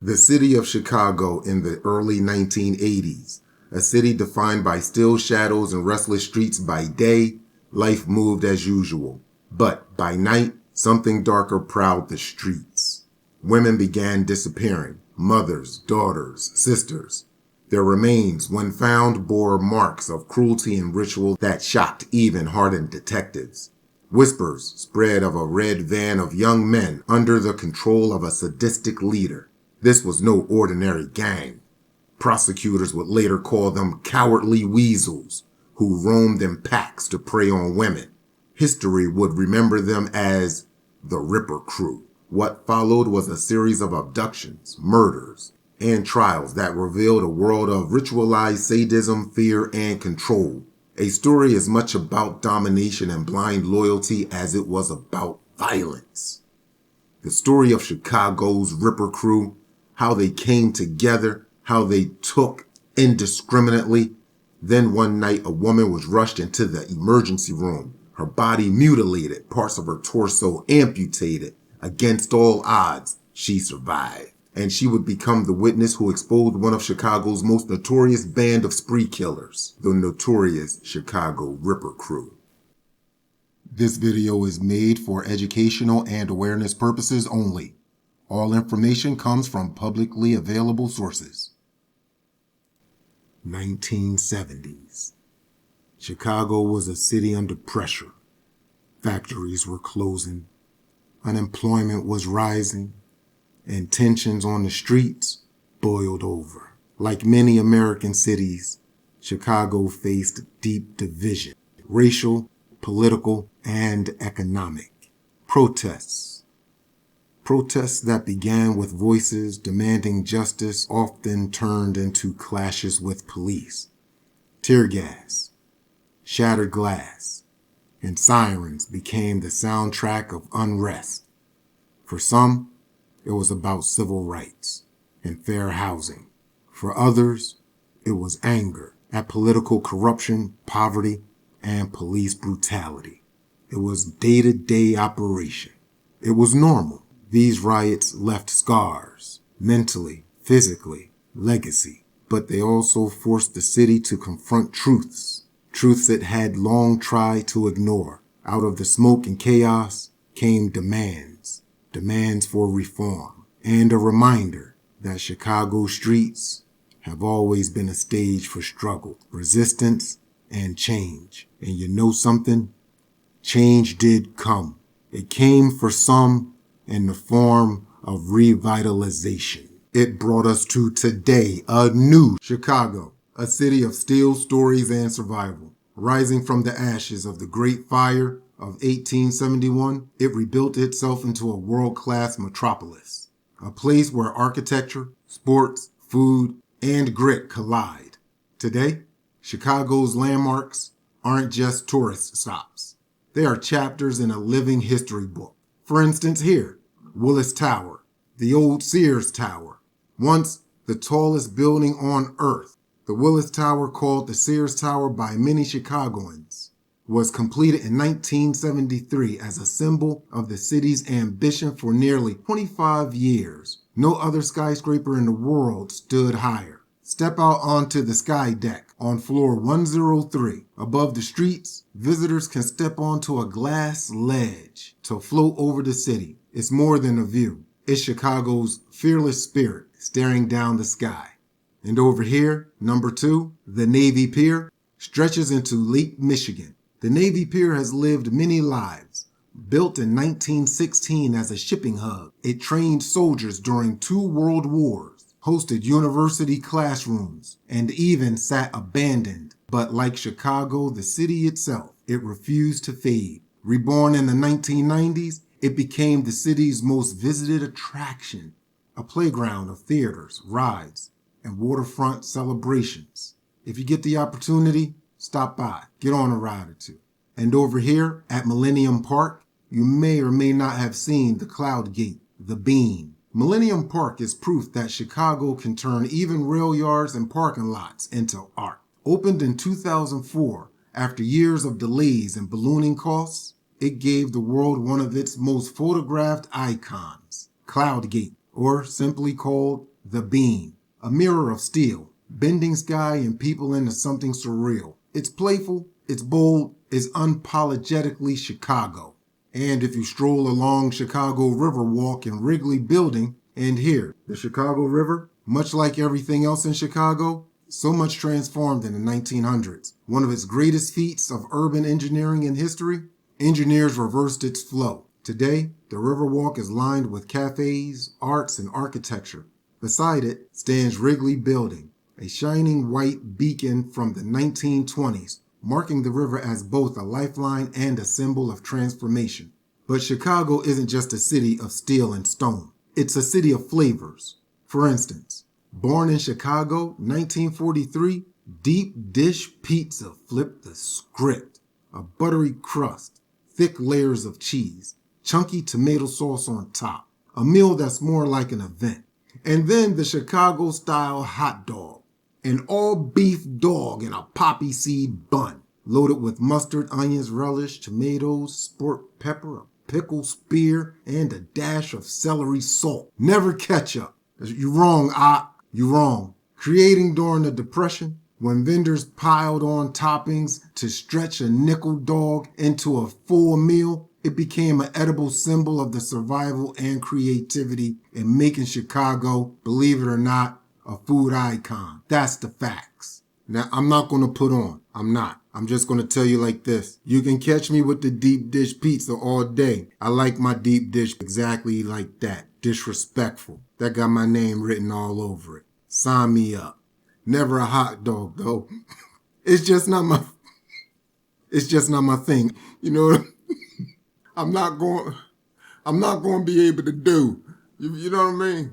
The city of Chicago in the early 1980s, a city defined by still shadows and restless streets by day, life moved as usual. But by night, something darker prowled the streets. Women began disappearing, mothers, daughters, sisters. Their remains, when found, bore marks of cruelty and ritual that shocked even hardened detectives. Whispers spread of a red van of young men under the control of a sadistic leader. This was no ordinary gang. Prosecutors would later call them cowardly weasels who roamed in packs to prey on women. History would remember them as the Ripper Crew. What followed was a series of abductions, murders, and trials that revealed a world of ritualized sadism, fear, and control. A story as much about domination and blind loyalty as it was about violence. The story of Chicago's Ripper Crew, how they came together, how they took indiscriminately. Then one night a woman was rushed into the emergency room, her body mutilated, parts of her torso amputated. Against all odds, she survived. And she would become the witness who exposed one of Chicago's most notorious band of spree killers, the notorious Chicago Ripper Crew. This video is made for educational and awareness purposes only. All information comes from publicly available sources. 1970s. Chicago was a city under pressure. Factories were closing. Unemployment was rising. And tensions on the streets boiled over. Like many American cities, Chicago faced deep division, racial, political, and economic. Protests that began with voices demanding justice often turned into clashes with police. Tear gas, shattered glass, and sirens became the soundtrack of unrest. For some, it was about civil rights and fair housing. For others, it was anger at political corruption, poverty, and police brutality. It was day-to-day operation. It was normal. These riots left scars, mentally, physically, legacy. But they also forced the city to confront truths it had long tried to ignore. Out of the smoke and chaos came demands for reform, and a reminder that Chicago streets have always been a stage for struggle, resistance, and change. And you know something? Change did come. It came for some in the form of revitalization. It brought us to today, a new Chicago, a city of steel stories and survival. Rising from the ashes of the Great Fire of 1871, it rebuilt itself into a world-class metropolis, a place where architecture, sports, food, and grit collide. Today, Chicago's landmarks aren't just tourist stops. They are chapters in a living history book. For instance, here, Willis Tower, the old Sears Tower, once the tallest building on earth. The Willis Tower, called the Sears Tower by many Chicagoans, was completed in 1973 as a symbol of the city's ambition for nearly 25 years. No other skyscraper in the world stood higher. Step out onto the sky deck on floor 103. Above the streets, visitors can step onto a glass ledge to float over the city. It's more than a view. It's Chicago's fearless spirit staring down the sky. And over here, number 2, the Navy Pier stretches into Lake Michigan. The Navy Pier has lived many lives. Built in 1916 as a shipping hub, it trained soldiers during 2 world wars, hosted university classrooms, and even sat abandoned. But like Chicago, the city itself, it refused to fade. Reborn in the 1990s, it became the city's most visited attraction, a playground of theaters, rides, and waterfront celebrations. If you get the opportunity, stop by, get on a ride or two. And over here at Millennium Park, you may or may not have seen the Cloud Gate, the beam. Millennium Park is proof that Chicago can turn even rail yards and parking lots into art. Opened in 2004, after years of delays and ballooning costs, it gave the world one of its most photographed icons, Cloud Gate, or simply called The Beam, a mirror of steel, bending sky and people into something surreal. It's playful, it's bold, it's unapologetically Chicago. And if you stroll along Chicago Riverwalk in Wrigley Building, and here, the Chicago River, much like everything else in Chicago, so much transformed in the 1900s. One of its greatest feats of urban engineering in history, engineers reversed its flow. Today, the Riverwalk is lined with cafes, arts, and architecture. Beside it stands Wrigley Building, a shining white beacon from the 1920s, marking the river as both a lifeline and a symbol of transformation. But Chicago isn't just a city of steel and stone. It's a city of flavors. For instance, born in Chicago, 1943, deep dish pizza flipped the script. A buttery crust, thick layers of cheese, chunky tomato sauce on top. A meal that's more like an event. And then the Chicago-style hot dog. An all-beef dog in a poppy seed bun, loaded with mustard, onions, relish, tomatoes, sport pepper, a pickle spear, and a dash of celery salt. Never ketchup. You're wrong, you're wrong. Creating during the Depression, when vendors piled on toppings to stretch a nickel dog into a full meal, it became an edible symbol of the survival and creativity in making Chicago, believe it or not, a food icon. That's the facts. Now, I'm not going to put on. I'm not. I'm just going to tell you like this. You can catch me with the deep dish pizza all day. I like my deep dish exactly like that. Disrespectful. That got my name written all over it. Sign me up. Never a hot dog, though. It's just not my thing. You know, I'm not going to be able to do. You know what I mean?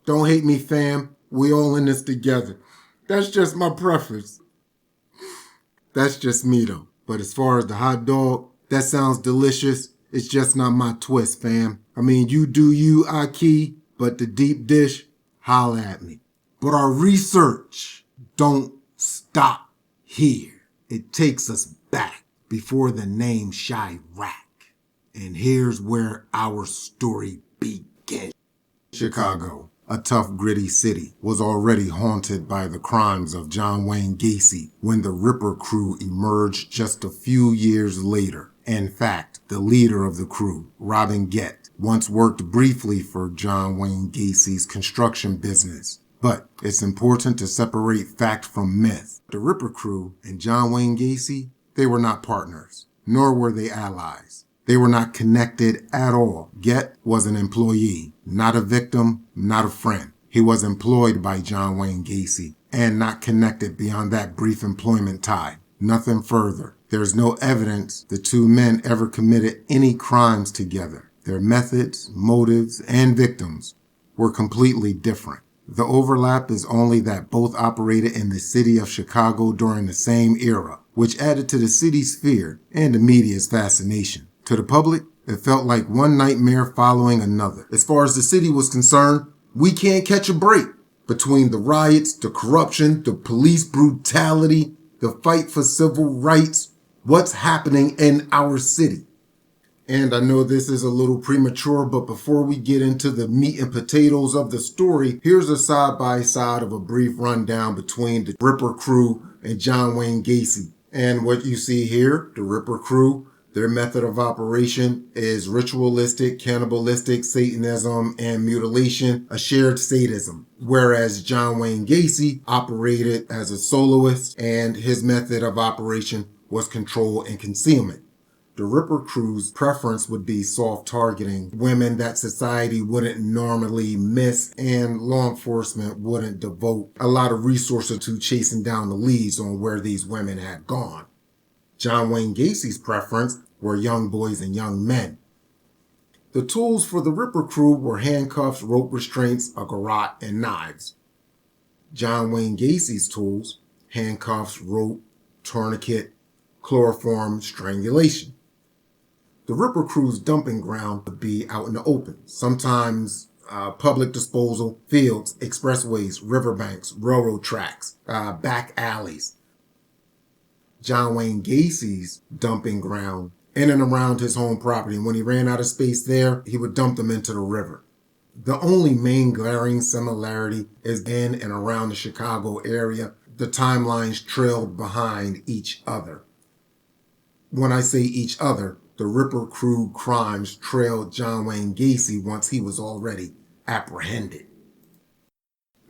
Don't hate me, fam. We all in this together. That's just my preference. That's just me, though. But as far as the hot dog, that sounds delicious. It's just not my twist, fam. I mean, you do you, Aki, but the deep dish, holla at me. But our research don't stop here. It takes us back before the name Chirac. And here's where our story begins. Chicago, a tough, gritty city, was already haunted by the crimes of John Wayne Gacy when the Ripper crew emerged just a few years later. In fact, the leader of the crew, Robin Gecht, once worked briefly for John Wayne Gacy's construction business. But it's important to separate fact from myth. The Ripper crew and John Wayne Gacy, they were not partners, nor were they allies. They were not connected at all. Gecht was an employee, not a victim, not a friend. He was employed by John Wayne Gacy and not connected beyond that brief employment tie. Nothing further. There's no evidence the two men ever committed any crimes together. Their methods, motives, and victims were completely different. The overlap is only that both operated in the city of Chicago during the same era, which added to the city's fear and the media's fascination. To the public, it felt like one nightmare following another. As far as the city was concerned, we can't catch a break. Between the riots, the corruption, the police brutality, the fight for civil rights, what's happening in our city? And I know this is a little premature, but before we get into the meat and potatoes of the story, here's a side-by-side of a brief rundown between the Ripper crew and John Wayne Gacy. And what you see here, the Ripper crew, their method of operation is ritualistic, cannibalistic, Satanism, and mutilation, a shared sadism. Whereas John Wayne Gacy operated as a soloist, and his method of operation was control and concealment. The Ripper crew's preference would be soft targeting, women that society wouldn't normally miss, and law enforcement wouldn't devote a lot of resources to chasing down the leads on where these women had gone. John Wayne Gacy's preference were young boys and young men. The tools for the Ripper crew were handcuffs, rope restraints, a garrote, and knives. John Wayne Gacy's tools, handcuffs, rope, tourniquet, chloroform, strangulation. The Ripper crew's dumping ground would be out in the open, sometimes public disposal, fields, expressways, riverbanks, railroad tracks, back alleys. John Wayne Gacy's dumping ground in and around his home property. And when he ran out of space there, he would dump them into the river. The only main glaring similarity is in and around the Chicago area. The timelines trailed behind each other. When I say each other, the Ripper crew crimes trailed John Wayne Gacy once he was already apprehended.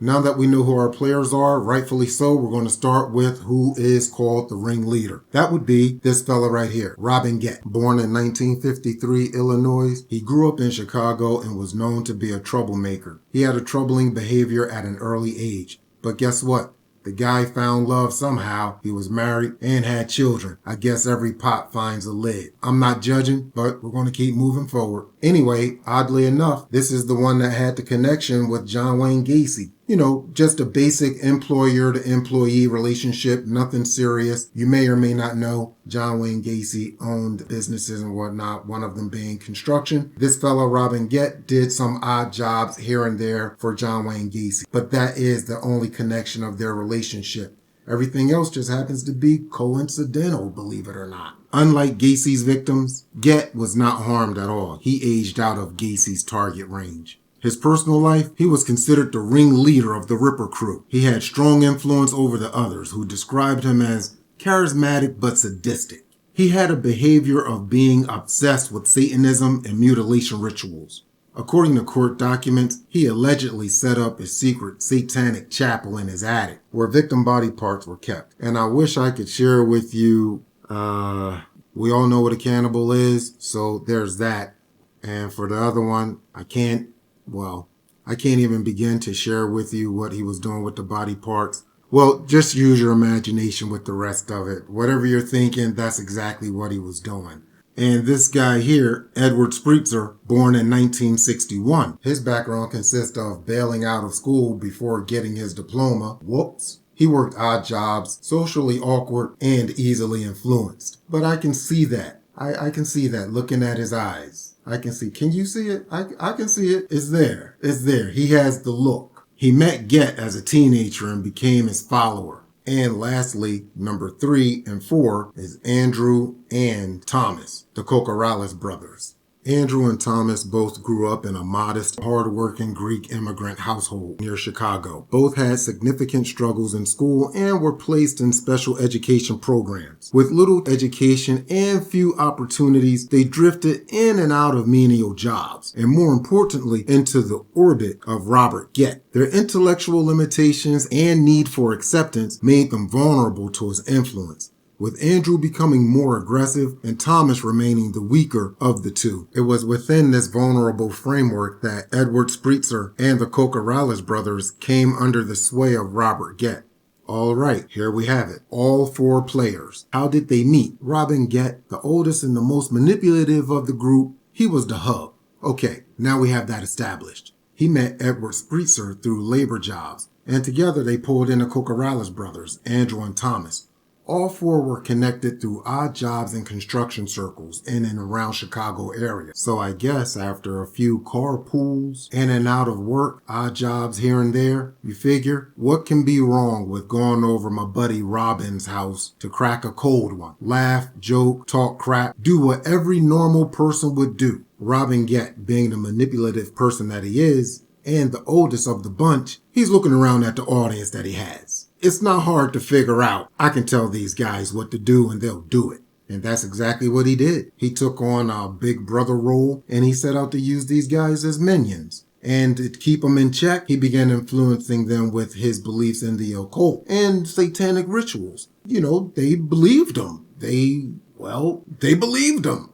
Now that we know who our players are, rightfully so, we're going to start with who is called the ringleader. That would be this fella right here, Robin Gecht. Born in 1953, Illinois, he grew up in Chicago and was known to be a troublemaker. He had a troubling behavior at an early age. But guess what? The guy found love somehow. He was married and had children. I guess every pot finds a lid. I'm not judging, but we're going to keep moving forward. Anyway, oddly enough, this is the one that had the connection with John Wayne Gacy. You know, just a basic employer-to-employee relationship, nothing serious. You may or may not know John Wayne Gacy owned businesses and whatnot, one of them being construction. This fellow, Robin Gecht, did some odd jobs here and there for John Wayne Gacy, but that is the only connection of their relationship. Everything else just happens to be coincidental, believe it or not. Unlike Gacy's victims, Gecht was not harmed at all. He aged out of Gacy's target range. His personal life, he was considered the ringleader of the Ripper crew. He had strong influence over the others, who described him as charismatic but sadistic. He had a behavior of being obsessed with Satanism and mutilation rituals. According to court documents, he allegedly set up a secret satanic chapel in his attic where victim body parts were kept. And I wish I could share with you, we all know what a cannibal is, so there's that. And for the other one, I can't even begin to share with you what he was doing with the body parts. Well, just use your imagination with the rest of it. Whatever you're thinking, that's exactly what he was doing. And this guy here, Edward Spritzer, born in 1961. His background consists of bailing out of school before getting his diploma. Whoops. He worked odd jobs, socially awkward, and easily influenced. But I can see that. I can see that looking at his eyes. I can see. Can you see it? I can see it. It's there. It's there. He has the look. He met Gecht as a teenager and became his follower. And lastly, number 3 and 4 is Andrew and Thomas, the Cocorales brothers. Andrew and Thomas both grew up in a modest, hard-working Greek immigrant household near Chicago. Both had significant struggles in school and were placed in special education programs. With little education and few opportunities, they drifted in and out of menial jobs, and more importantly, into the orbit of Robert Gecht. Their intellectual limitations and need for acceptance made them vulnerable to his influence, with Andrew becoming more aggressive and Thomas remaining the weaker of the two. It was within this vulnerable framework that Edward Spritzer and the Cocorales brothers came under the sway of Robert Gecht. All right, here we have it. All 4 players. How did they meet? Robin Gecht, the oldest and the most manipulative of the group, he was the hub. Okay, now we have that established. He met Edward Spritzer through labor jobs, and together they pulled in the Cocorales brothers, Andrew and Thomas. All 4 were connected through odd jobs in construction circles in and around Chicago area. So I guess after a few carpools, in and out of work, odd jobs here and there, you figure, what can be wrong with going over my buddy Robin's house to crack a cold one? Laugh, joke, talk crap, do what every normal person would do. Robin Gecht, being the manipulative person that he is, and the oldest of the bunch, he's looking around at the audience that he has. It's not hard to figure out. I can tell these guys what to do and they'll do it. And that's exactly what he did. He took on a big brother role and he set out to use these guys as minions. And to keep them in check, he began influencing them with his beliefs in the occult and satanic rituals. You know, they believed him. They believed him.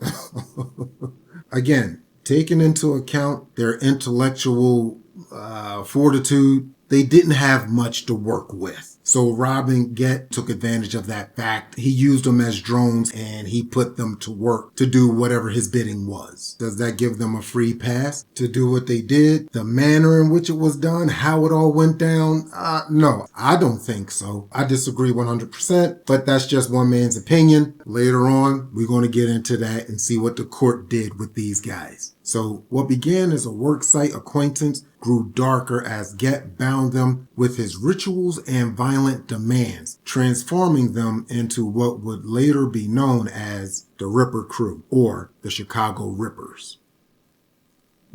Again, taking into account their intellectual fortitude, they didn't have much to work with. So Robin Gecht took advantage of that fact. He used them as drones and he put them to work to do whatever his bidding was. Does that give them a free pass to do what they did? The manner in which it was done, how it all went down? No, I don't think so. I disagree 100%, but that's just one man's opinion. Later on, we're going to get into that and see what the court did with these guys. So what began as a worksite acquaintance grew darker as Gecht bound them with his rituals and violent demands, transforming them into what would later be known as the Ripper Crew or the Chicago Rippers.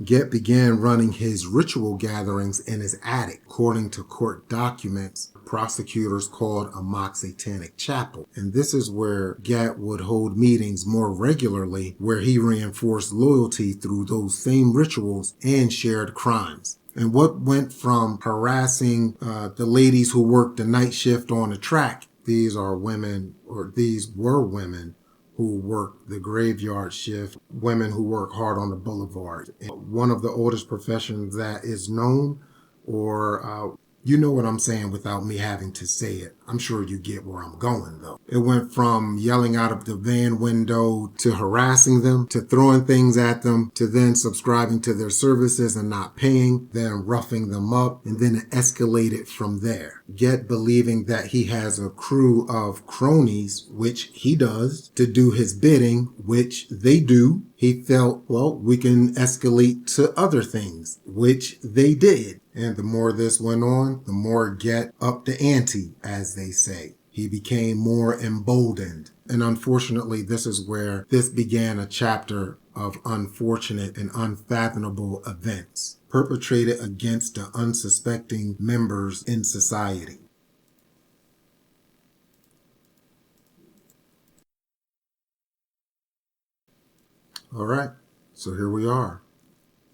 Gecht began running his ritual gatherings in his attic. According to court documents, prosecutors called a mock satanic chapel. And this is where Gecht would hold meetings more regularly, where he reinforced loyalty through those same rituals and shared crimes. And what went from harassing the ladies who worked the night shift on the track, these were women who work the graveyard shift, women who work hard on the boulevard. And one of the oldest professions that is known, or you know what I'm saying without me having to say it. I'm sure you get where I'm going, though. It went from yelling out of the van window to harassing them, to throwing things at them, to then subscribing to their services and not paying, then roughing them up, and then it escalated from there. Gecht believing that he has a crew of cronies, which he does, to do his bidding, which they do. He felt, well, we can escalate to other things, which they did. And the more this went on, the more Gecht upped the ante, as they say. He became more emboldened. And unfortunately, this is where this began a chapter of unfortunate and unfathomable events perpetrated against the unsuspecting members in society. All right, so here we are.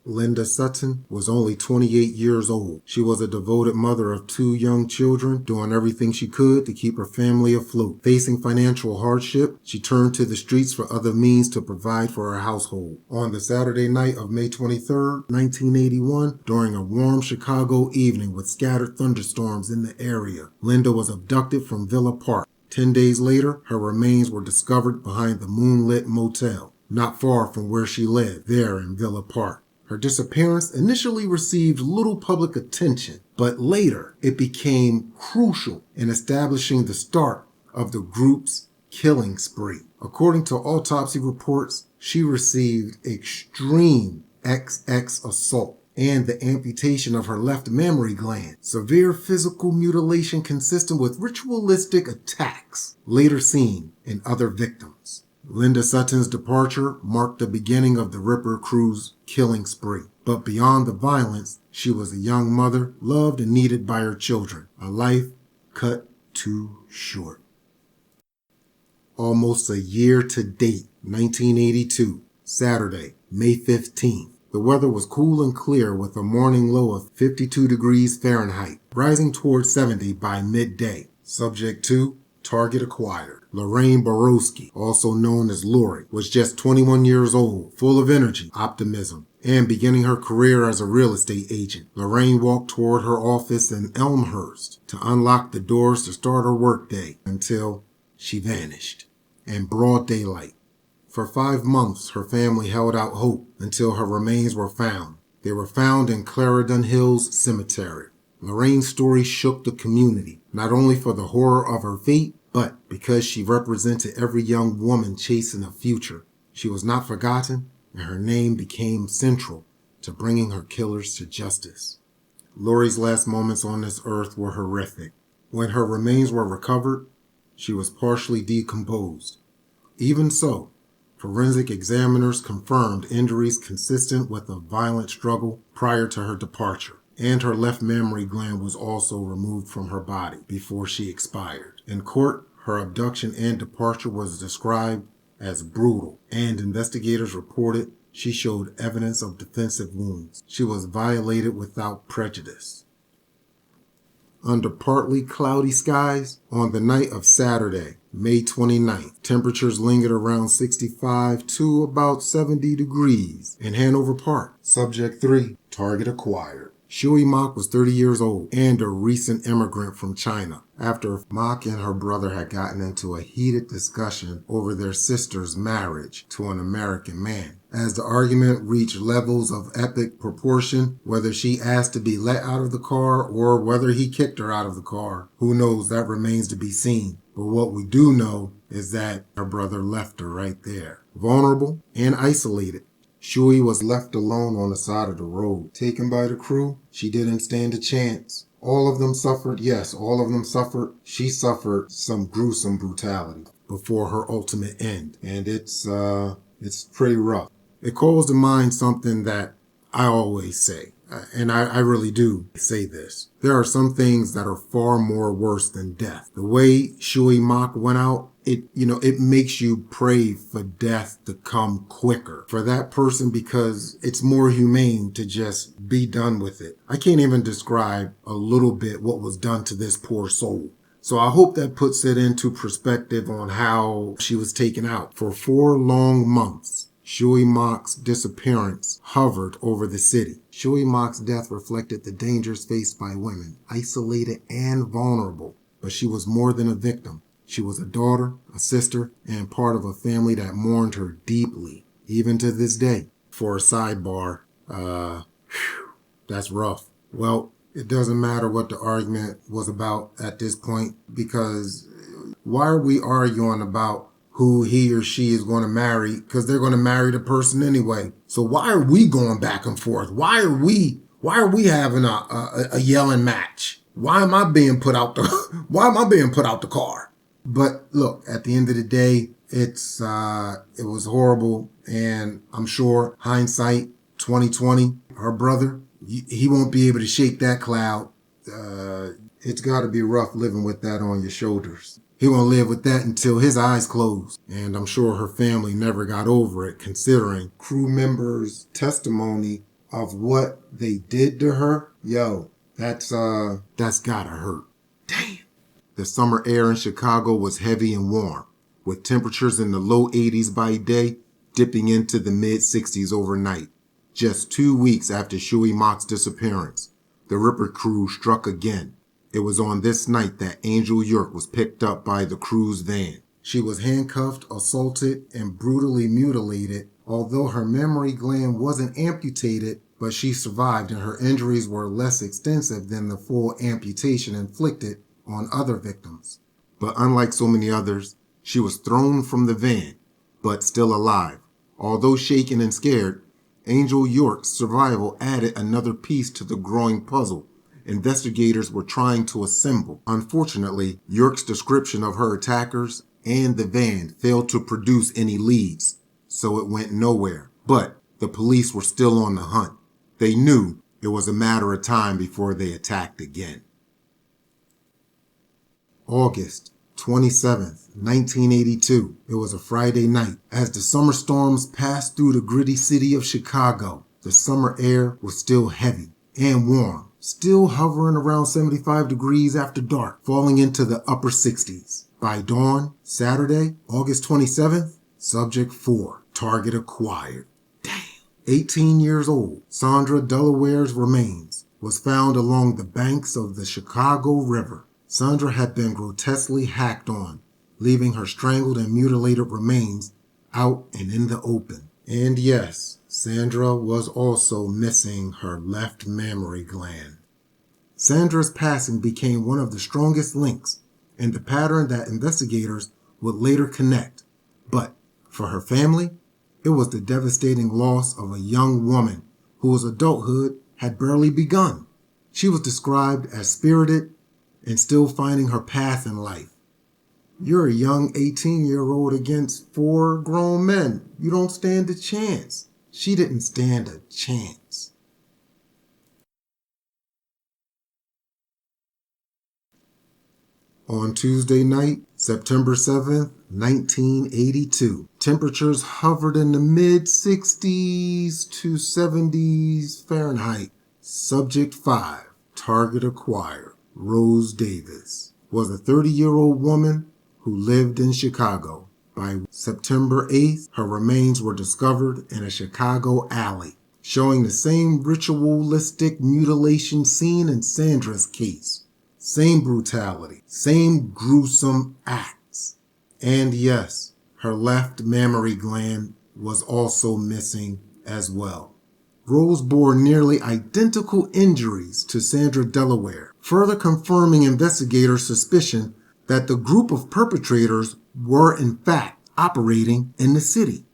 Linda Sutton was only 28 years old. She was a devoted mother of 2 young children, doing everything she could to keep her family afloat. Facing financial hardship, she turned to the streets for other means to provide for her household. On the Saturday night of May 23, 1981, during a warm Chicago evening with scattered thunderstorms in the area, Linda was abducted from Villa Park. 10 days later, her remains were discovered behind the moonlit motel, not far from where she lived, there in Villa Park. Her disappearance initially received little public attention, but later it became crucial in establishing the start of the group's killing spree. According to autopsy reports, she received extreme XX assault and the amputation of her left mammary gland, severe physical mutilation consistent with ritualistic attacks later seen in other victims. Linda Sutton's departure marked the beginning of the Ripper crew's killing spree. But beyond the violence, she was a young mother, loved and needed by her children. A life cut too short. Almost a year to date, 1982, Saturday, May 15th. The weather was cool and clear with a morning low of 52 degrees Fahrenheit, rising towards 70 by midday. Subject 2, target acquired. Lorraine Borowski, also known as Lori, was just 21 years old, full of energy, optimism, and beginning her career as a real estate agent. Lorraine walked toward her office in Elmhurst to unlock the doors to start her workday until she vanished in broad daylight. For 5 months, her family held out hope until her remains were found. They were found in Clarendon Hills Cemetery. Lorraine's story shook the community, not only for the horror of her fate, but because she represented every young woman chasing a future. She was not forgotten, and her name became central to bringing her killers to justice. Lori's last moments on this earth were horrific. When her remains were recovered, she was partially decomposed. Even so, forensic examiners confirmed injuries consistent with a violent struggle prior to her departure, and her left mammary gland was also removed from her body before she expired. In court, her abduction and departure was described as brutal, and investigators reported she showed evidence of defensive wounds. She was violated without prejudice. Under partly cloudy skies, on the night of Saturday, May 29th, temperatures lingered around 65 to about 70 degrees in Hanover Park. Subject 3, target acquired. Shui Mak was 30 years old and a recent immigrant from China. After Mak and her brother had gotten into a heated discussion over their sister's marriage to an American man. As the argument reached levels of epic proportion, whether she asked to be let out of the car or whether he kicked her out of the car, who knows, that remains to be seen. But what we do know is that her brother left her right there, vulnerable and isolated. Shui was left alone on the side of the road. Taken by the crew, she didn't stand a chance. All of them suffered. Yes, all of them suffered. She suffered some gruesome brutality before her ultimate end. And it's pretty rough. It calls to mind something that I always say, and I really do say this, there are some things that are far more worse than death. The way Shui Mak went out, it makes you pray for death to come quicker for that person, because it's more humane to just be done with it. I can't even describe a little bit what was done to this poor soul. So I hope that puts it into perspective on how she was taken out. For 4 long months, Shui Mak's disappearance hovered over the city. Shui Mak's death reflected the dangers faced by women, isolated and vulnerable. But she was more than a victim. She was a daughter, a sister, and part of a family that mourned her deeply, even to this day. For a sidebar, that's rough. Well, it doesn't matter what the argument was about at this point, because why are we arguing about who he or she is going to marry? Because they're going to marry the person anyway. So why are we going back and forth? Why are we having a yelling match? Why am I being put out the car? But look, at the end of the day, it was horrible, and I'm sure hindsight 2020, her brother, he won't be able to shake that cloud. It's got to be rough living with that on your shoulders. He won't live with that until his eyes close. And I'm sure her family never got over it, considering crew members' testimony of what they did to her. Yo, that's gotta hurt. Damn. The summer air in Chicago was heavy and warm, with temperatures in the low 80s by day, dipping into the mid-60s overnight. Just 2 weeks after Shui Mak's disappearance, the Ripper crew struck again. It was on this night that Angel York was picked up by the crew's van. She was handcuffed, assaulted, and brutally mutilated, although her mammary gland wasn't amputated, but she survived and her injuries were less extensive than the full amputation inflicted on other victims. But unlike so many others, she was thrown from the van, but still alive. Although shaken and scared, Angel York's survival added another piece to the growing puzzle investigators were trying to assemble. Unfortunately, York's description of her attackers and the van failed to produce any leads, so it went nowhere. But the police were still on the hunt. They knew it was a matter of time before they attacked again. August 27th, 1982. It was a Friday night. As the summer storms passed through the gritty city of Chicago, the summer air was still heavy and warm, still hovering around 75 degrees after dark, falling into the upper 60s. By dawn, Saturday, August 27th, Subject 4, target acquired. Damn. 18 years old, Sandra Delaware's remains was found along the banks of the Chicago River. Sandra had been grotesquely hacked on, leaving her strangled and mutilated remains out and in the open. And yes, Sandra was also missing her left mammary gland. Sandra's passing became one of the strongest links in the pattern that investigators would later connect. But for her family, it was the devastating loss of a young woman whose adulthood had barely begun. She was described as spirited and still finding her path in life. You're a young 18-year-old against 4 grown men. You don't stand a chance. She didn't stand a chance. On Tuesday night, September 7th, 1982, temperatures hovered in the mid-60s to 70s Fahrenheit. Subject 5, target acquired. Rose Davis was a 30-year-old woman who lived in Chicago. By September 8th, her remains were discovered in a Chicago alley, showing the same ritualistic mutilation seen in Sandra's case. Same brutality, same gruesome acts. And yes, her left mammary gland was also missing as well. Rose bore nearly identical injuries to Sandra Delaware, further confirming investigators' suspicion that the group of perpetrators were in fact operating in the city.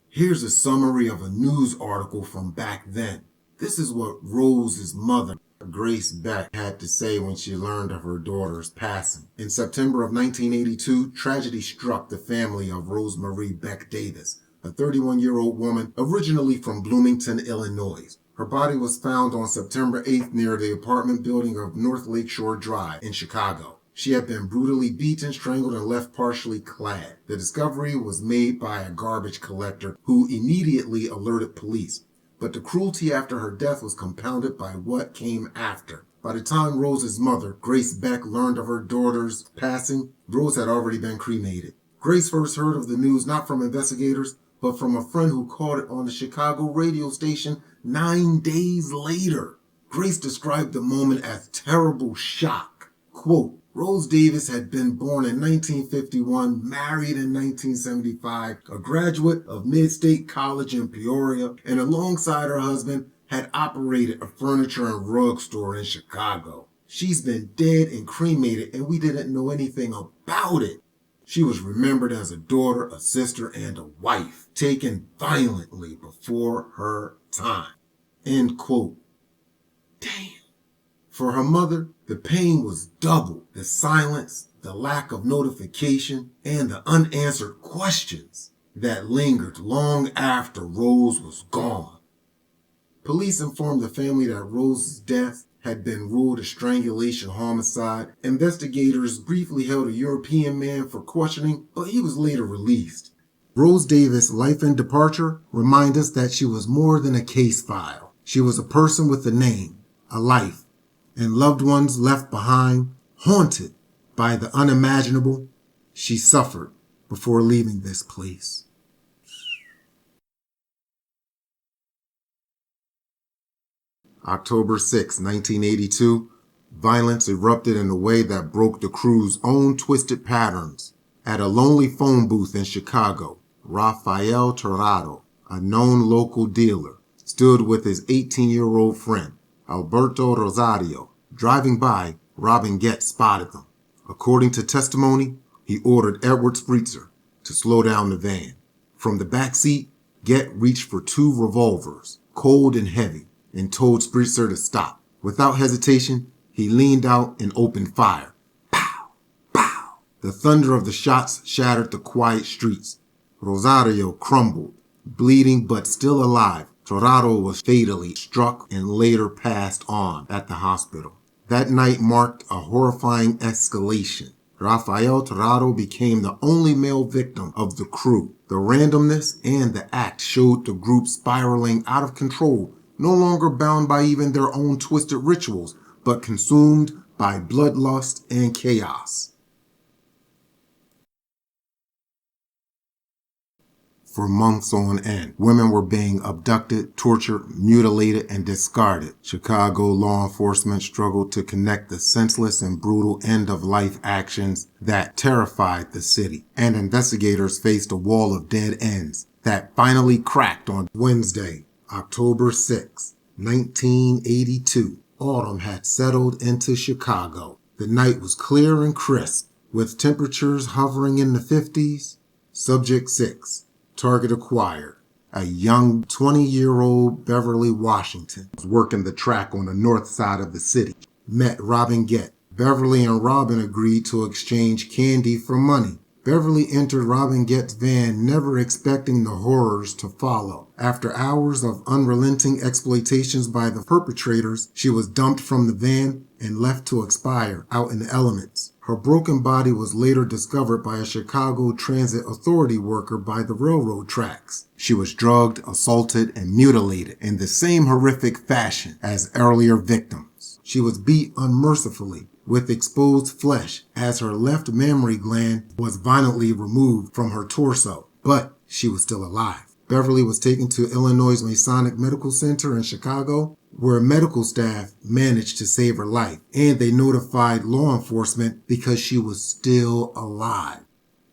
Here's a summary of a news article from back then. This is what Rose's mother, Grace Beck, had to say when she learned of her daughter's passing. In September of 1982, tragedy struck the family of Rosemarie Beck Davis, a 31-year-old woman originally from Bloomington, Illinois. Her body was found on September 8th near the apartment building of North Lakeshore Drive in Chicago. She had been brutally beaten, strangled, and left partially clad. The discovery was made by a garbage collector who immediately alerted police. But the cruelty after her death was compounded by what came after. By the time Rose's mother, Grace Beck, learned of her daughter's passing, Rose had already been cremated. Grace first heard of the news not from investigators, but from a friend who caught it on the Chicago radio station 9 days later. Grace described the moment as terrible shock. Quote, Rose Davis had been born in 1951, married in 1975, a graduate of Mid-State College in Peoria, and alongside her husband had operated a furniture and rug store in Chicago. She's been dead and cremated, and we didn't know anything about it. She was remembered as a daughter, a sister, and a wife, taken violently before her time. End quote. Damn. For her mother, the pain was double. The silence, the lack of notification, and the unanswered questions that lingered long after Rose was gone. Police informed the family that Rose's death had been ruled a strangulation homicide. Investigators briefly held a European man for questioning, but he was later released. Rose Davis' life and departure remind us that she was more than a case file. She was a person with a name, a life, and loved ones left behind, haunted by the unimaginable she suffered before leaving this place. October 6, 1982, violence erupted in a way that broke the crew's own twisted patterns. At a lonely phone booth in Chicago, Rafael Torrado, a known local dealer, stood with his 18-year-old friend, Alberto Rosario. Driving by, Robin Gecht spotted them. According to testimony, he ordered Edward Spritzer to slow down the van. From the back seat, Gecht reached for 2 revolvers, cold and heavy, and told Spritzer to stop. Without hesitation, he leaned out and opened fire. Pow! Pow! The thunder of the shots shattered the quiet streets. Rosario crumbled, bleeding but still alive. Torrado was fatally struck and later passed on at the hospital. That night marked a horrifying escalation. Rafael Torrado became the only male victim of the crew. The randomness and the act showed the group spiraling out of control, no longer bound by even their own twisted rituals, but consumed by bloodlust and chaos. For months on end, women were being abducted, tortured, mutilated, and discarded. Chicago law enforcement struggled to connect the senseless and brutal end-of-life actions that terrified the city, and investigators faced a wall of dead ends that finally cracked on Wednesday, October 6, 1982. Autumn had settled into Chicago. The night was clear and crisp, with temperatures hovering in the 50s. Subject 6. Target acquired. A young 20-year-old Beverly Washington was working the track on the north side of the city. Met Robin Gecht. Beverly and Robin agreed to exchange candy for money. Beverly entered Robin Gecht's van, never expecting the horrors to follow. After hours of unrelenting exploitations by the perpetrators, she was dumped from the van and left to expire out in the elements. Her broken body was later discovered by a Chicago Transit Authority worker by the railroad tracks. She was drugged, assaulted, and mutilated in the same horrific fashion as earlier victims. She was beat unmercifully with exposed flesh as her left mammary gland was violently removed from her torso, but she was still alive. Beverly was taken to Illinois' Masonic Medical Center in Chicago, where medical staff managed to save her life, and they notified law enforcement because she was still alive.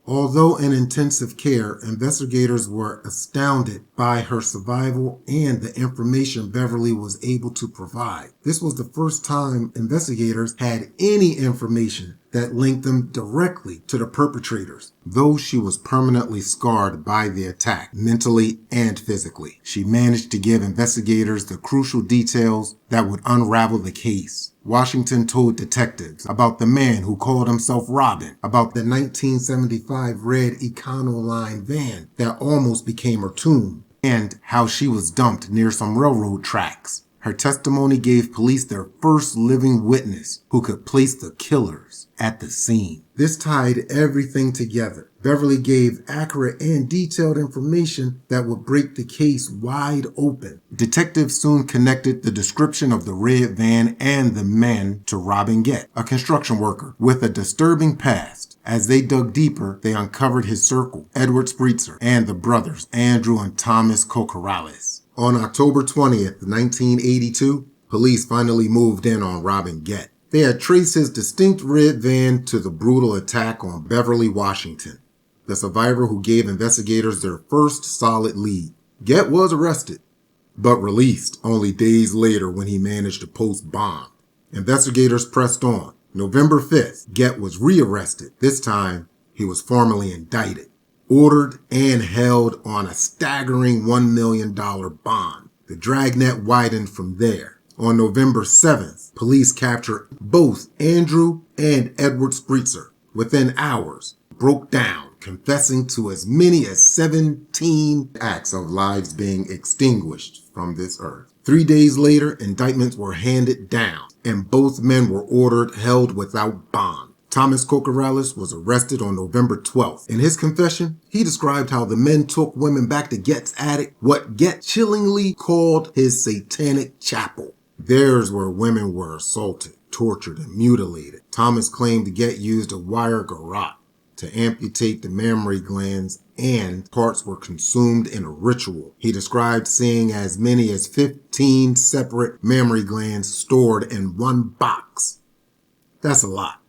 Although in intensive care, investigators were astounded by her survival and the information Beverly was able to provide. This was the first time investigators had any information that linked them directly to the perpetrators. Though she was permanently scarred by the attack, mentally and physically, she managed to give investigators the crucial details that would unravel the case. Washington told detectives about the man who called himself Robin, about the 1975 red Econoline van that almost became her tomb, and how she was dumped near some railroad tracks. Her testimony gave police their first living witness who could place the killers at the scene. This tied everything together. Beverly gave accurate and detailed information that would break the case wide open. Detectives soon connected the description of the red van and the men to Robin Gecht, a construction worker with a disturbing past. As they dug deeper, they uncovered his circle, Edward Spritzer, and the brothers, Andrew and Thomas Cocorales. On October 20th, 1982, police finally moved in on Robin Gecht. They had traced his distinct red van to the brutal attack on Beverly, Washington, the survivor who gave investigators their first solid lead. Gecht was arrested, but released only days later when he managed to post bond. Investigators pressed on. November 5th, Gecht was rearrested. This time, he was formally indicted, ordered, and held on a staggering $1 million bond. The dragnet widened from there. On November 7th, police captured both Andrew and Edward Spritzer. Within hours, broke down, confessing to as many as 17 acts of lives being extinguished from this earth. 3 days later, indictments were handed down, and both men were ordered held without bond. Thomas Cocorales was arrested on November 12th. In his confession, he described how the men took women back to Gecht's attic, what Gecht chillingly called his satanic chapel. There's where women were assaulted, tortured, and mutilated. Thomas claimed Gecht used a wire garrote to amputate the mammary glands, and parts were consumed in a ritual. He described seeing as many as 15 separate mammary glands stored in one box. That's a lot.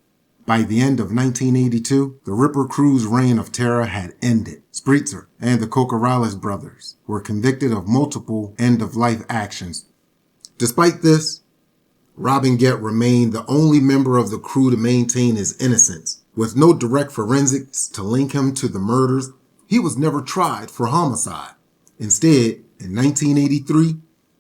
By the end of 1982, the Ripper Crew's reign of terror had ended. Spritzer and the Cocorales brothers were convicted of multiple end-of-life actions. Despite this, Robin Gecht remained the only member of the crew to maintain his innocence. With no direct forensics to link him to the murders, he was never tried for homicide. Instead, in 1983,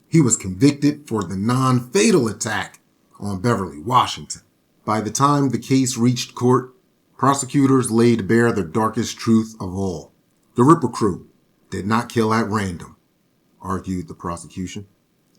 he was convicted for the non-fatal attack on Beverly, Washington. By the time the case reached court, prosecutors laid bare the darkest truth of all. The Ripper Crew did not kill at random, argued the prosecution.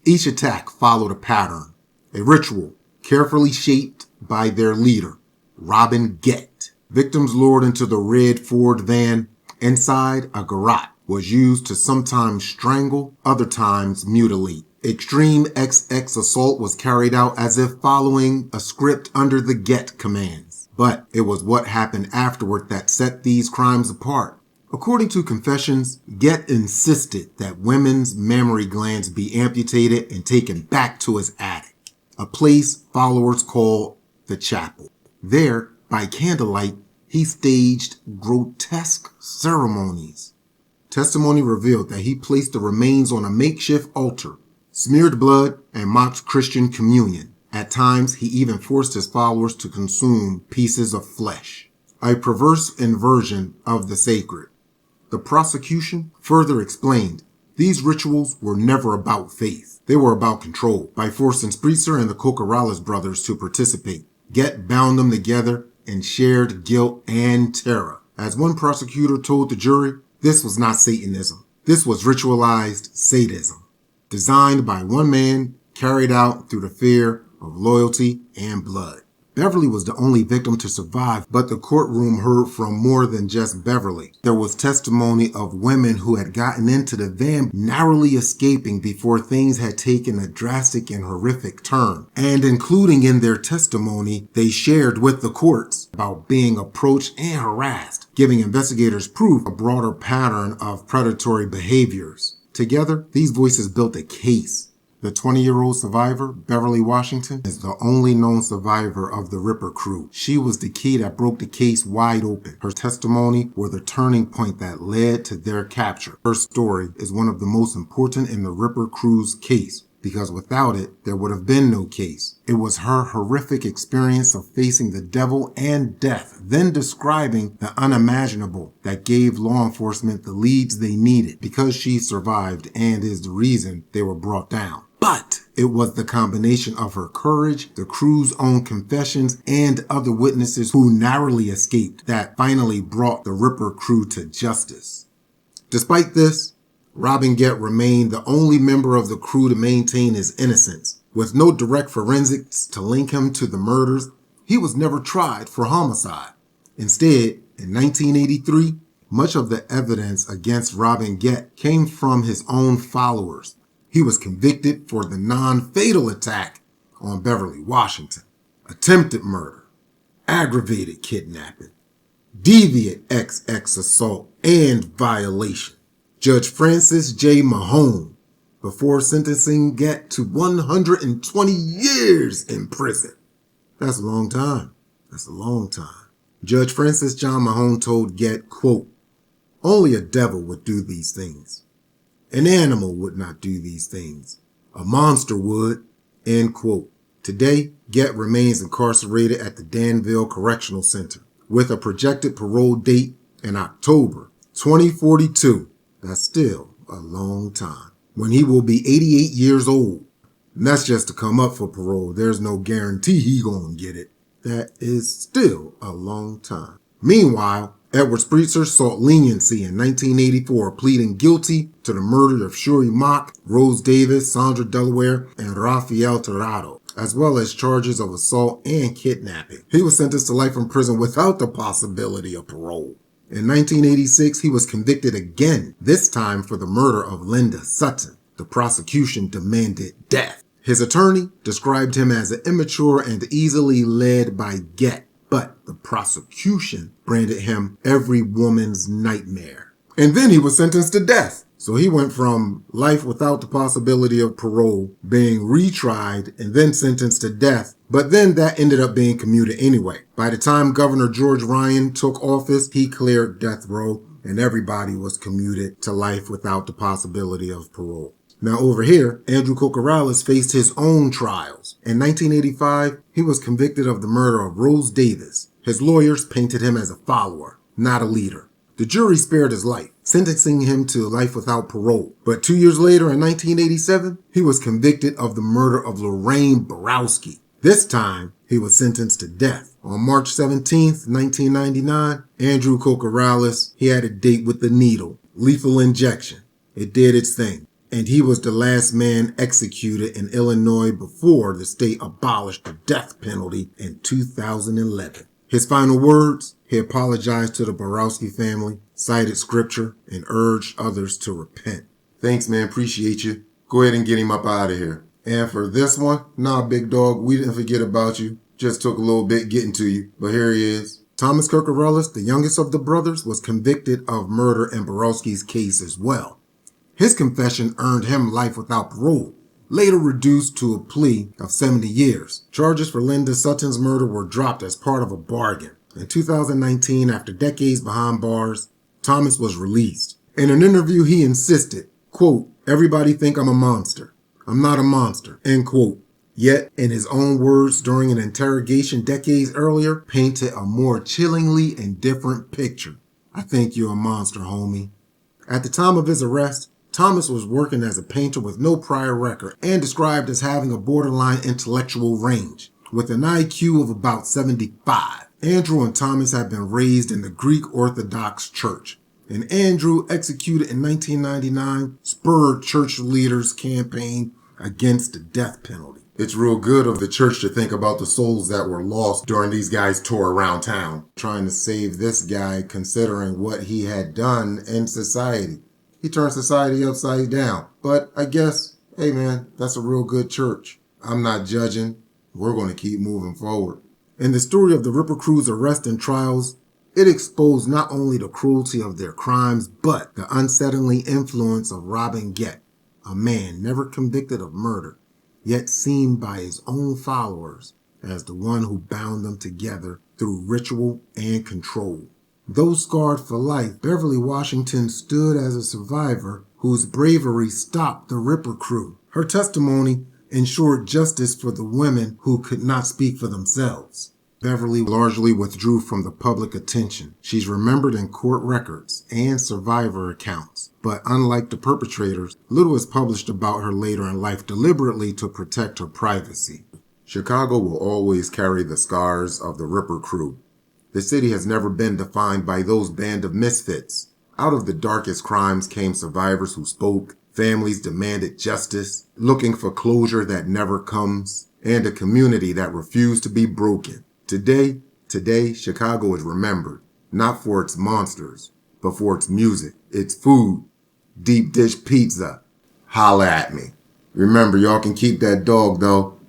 Each attack followed a pattern, a ritual carefully shaped by their leader, Robin Gecht. Victims lured into the red Ford van. Inside, a garrote was used to sometimes strangle, other times mutilate. Extreme XX assault was carried out as if following a script under the Gecht commands. But it was what happened afterward that set these crimes apart. According to confessions, Gecht insisted that women's mammary glands be amputated and taken back to his attic, a place followers called the chapel. There, by candlelight, he staged grotesque ceremonies. Testimony revealed that he placed the remains on a makeshift altar, smeared blood, and mocked Christian communion. At times, he even forced his followers to consume pieces of flesh, a perverse inversion of the sacred. The prosecution further explained these rituals were never about faith. They were about control. By forcing Spritzer and the Cocorales brothers to participate, Gecht bound them together in shared guilt and terror. As one prosecutor told the jury, this was not Satanism. This was ritualized sadism, designed by one man, carried out through the fear of loyalty and blood. Beverly was the only victim to survive, but the courtroom heard from more than just Beverly. There was testimony of women who had gotten into the van, narrowly escaping before things had taken a drastic and horrific turn. And including in their testimony, they shared with the courts about being approached and harassed, giving investigators proof of a broader pattern of predatory behaviors. Together, these voices built a case. The 20-year-old survivor, Beverly Washington, is the only known survivor of the Ripper Crew. She was the key that broke the case wide open. Her testimony was the turning point that led to their capture. Her story is one of the most important in the Ripper Crew's case, because without it, there would have been no case. It was her horrific experience of facing the devil and death, then describing the unimaginable, that gave law enforcement the leads they needed, because she survived and is the reason they were brought down. But it was the combination of her courage, the crew's own confessions, and other witnesses who narrowly escaped that finally brought the Ripper Crew to justice. Despite this, Robin Gecht remained the only member of the crew to maintain his innocence. With no direct forensics to link him to the murders, he was never tried for homicide. Instead, in 1983, much of the evidence against Robin Gecht came from his own followers. He was convicted for the non-fatal attack on Beverly, Washington, attempted murder, aggravated kidnapping, deviant XX assault, and violation. Judge Francis J. Mahone, before sentencing Gecht to 120 years in prison. That's a long time. That's a long time. Judge Francis John Mahone told Gecht, quote, "Only a devil would do these things. An animal would not do these things. A monster would," end quote. Today, Gecht remains incarcerated at the Danville Correctional Center with a projected parole date in October 2042. That's still a long time. When he will be 88 years old. And that's just to come up for parole. There's no guarantee he gonna get it. That is still a long time. Meanwhile, Edward Spreitzer sought leniency in 1984, pleading guilty to the murder of Shuri Mock, Rose Davis, Sandra Delaware, and Rafael Tirado, as well as charges of assault and kidnapping. He was sentenced to life in prison without the possibility of parole. In 1986, he was convicted again, this time for the murder of Linda Sutton. The prosecution demanded death. His attorney described him as immature and easily led by Gecht, but the prosecution branded him every woman's nightmare. And then he was sentenced to death. So he went from life without the possibility of parole, being retried, and then sentenced to death. But then that ended up being commuted anyway. By the time Governor George Ryan took office, he cleared death row, and everybody was commuted to life without the possibility of parole. Now over here, Andrew Kokorales faced his own trials. In 1985, he was convicted of the murder of Rose Davis. His lawyers painted him as a follower, not a leader. The jury spared his life, sentencing him to life without parole. But 2 years later, in 1987, he was convicted of the murder of Lorraine Borowski. This time, he was sentenced to death. On March 17th, 1999, Andrew Kokorales, he had a date with the needle, lethal injection. It did its thing. And he was the last man executed in Illinois before the state abolished the death penalty in 2011. His final words, he apologized to the Borowski family, cited scripture, and urged others to repent. Thanks, man. Appreciate you. Go ahead and get him up out of here. And for this one, nah, big dog, we didn't forget about you. Just took a little bit getting to you, but here he is. Thomas Kokorales, the youngest of the brothers, was convicted of murder in Borowski's case as well. His confession earned him life without parole, later reduced to a plea of 70 years. Charges for Linda Sutton's murder were dropped as part of a bargain. In 2019, after decades behind bars, Thomas was released. In an interview, he insisted, quote, "Everybody think I'm a monster. I'm not a monster," end quote. Yet, in his own words during an interrogation decades earlier, painted a more chillingly indifferent picture. "I think you're a monster, homie." At the time of his arrest, Thomas was working as a painter with no prior record and described as having a borderline intellectual range, with an IQ of about 75. Andrew and Thomas had been raised in the Greek Orthodox Church, and Andrew, executed in 1999, spurred church leaders' campaign against the death penalty. It's real good of the church to think about the souls that were lost during these guys' tour around town, trying to save this guy considering what he had done in society. He turned society upside down. But I guess, hey man, that's a real good church. I'm not judging. We're going to keep moving forward. In the story of the Ripper Crew's arrest and trials, it exposed not only the cruelty of their crimes, but the unsettling influence of Robin Gecht, a man never convicted of murder, yet seen by his own followers as the one who bound them together through ritual and control. Though scarred for life, Beverly Washington stood as a survivor whose bravery stopped the Ripper Crew. Her testimony ensured justice for the women who could not speak for themselves. Beverly largely withdrew from the public attention. She's remembered in court records and survivor accounts, but unlike the perpetrators, little is published about her later in life deliberately to protect her privacy. Chicago will always carry the scars of the Ripper Crew. The city has never been defined by those band of misfits, Out of the darkest crimes came survivors who spoke, families demanded justice, looking for closure that never comes, and a community that refused to be broken. Today, Chicago is remembered, not for its monsters, but for its music, its food, deep dish pizza. Holla at me. Remember, y'all can keep that dog though.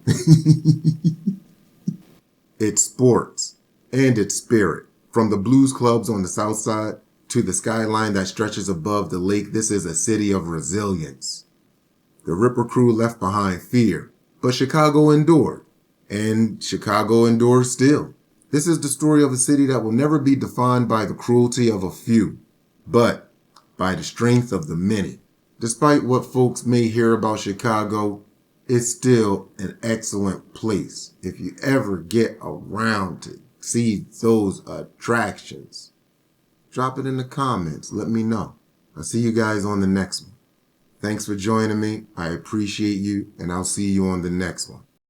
Its sports and its spirit. From the blues clubs on the south side to the skyline that stretches above the lake, this is a city of resilience. The Ripper crew left behind fear, but Chicago endured. And Chicago endures still. This is the story of a city that will never be defined by the cruelty of a few, but by the strength of the many. Despite what folks may hear about Chicago, it's still an excellent place. If you ever get around to see those attractions, drop it in the comments. Let me know. I'll see you guys on the next one. Thanks for joining me. I appreciate you, and I'll see you on the next one.